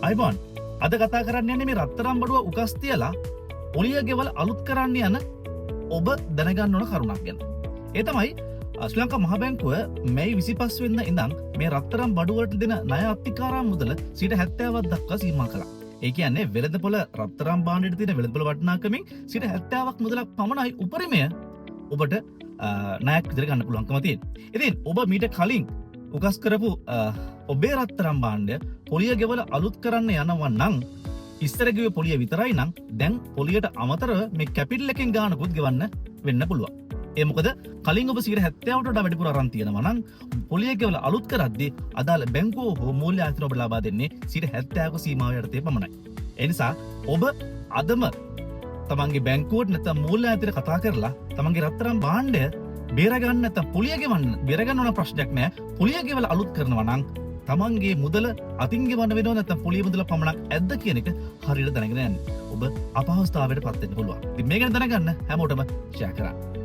අයිබෝන් අද කතා කරන්න යන්නේ මේ රත්තරන් බඩුව උකස් තියලා පොලිය ගෙවල් අලුත් කරන්න යන ඔබ දැනගන්න ඕන කරුණක් ගැන. ඒ තමයි ශ්‍රී ලංකා මහ බැංකුව මැයි 25 වෙනිදා ඉඳන් මේ රත්තරන් බඩුවලට දෙන ණය අත්තිකාරා මුදල 70% දක්වා සීමා කළා. ඒ කියන්නේ වෙළඳපොළ රත්තරන් භාණ්ඩයට තියෙන වෙළඳපොළ වටිනාකමින් 70%ක් මුදලක් පමණයි උපරිමය ඔබට ණයක් විදිහට ගන්න පුළුවන්කම තියෙනවා. ඉතින් ඔබ මීට කලින් උකස් කරපු ඔබේ රත්තරන් භාණ්ඩය පොලිය ගෙවල අලුත් කරන්න යනවා නම් ඉස්සර ගෙව්වේ පොලිය විතරයි නම් දැන් පොලියට අමතරව මේ කැපිටල් එකෙන් ගානකුත් ගෙවන්න වෙන්න පුළුවන්. ඒ මොකද කලින් ඔබ 70%ට වඩා වැඩිපුර අරන් තියෙනවා නම් පොලිය ගෙවල අලුත් කරද්දී අදාළ බැංකුව හෝ මූල්‍ය ආයතන ඔබ ලබා දෙන්නේ 70%ක සීමාව යටතේ පමණයි. ඒ නිසා ඔබ අදම තමන්ගේ බැංකුවට නැත්නම් මූල්‍ය ආයතනයට කතා කරලා තමන්ගේ රත්තරන් භාණ්ඩය බේරගන්න නැත්නම් පොලිය ගෙවන්න බේරගන්න ඕන ප්‍රශ්නයක් නෑ. පොලිය ගෙවල අලුත් කරනවා නම් තමන්ගේ මුදල අතින් ගෙවන්න වෙනව නැත්නම් පොලිය මුදල පමණක් ඇද්ද කියන එක හරියට දැනගෙන යන්න. ඔබ අපහසුතාවයට පත් වෙන්න පුළුවන්. ඉතින් මේක ගැන දැනගන්න හැමෝටම ෂෙයා කරන්න.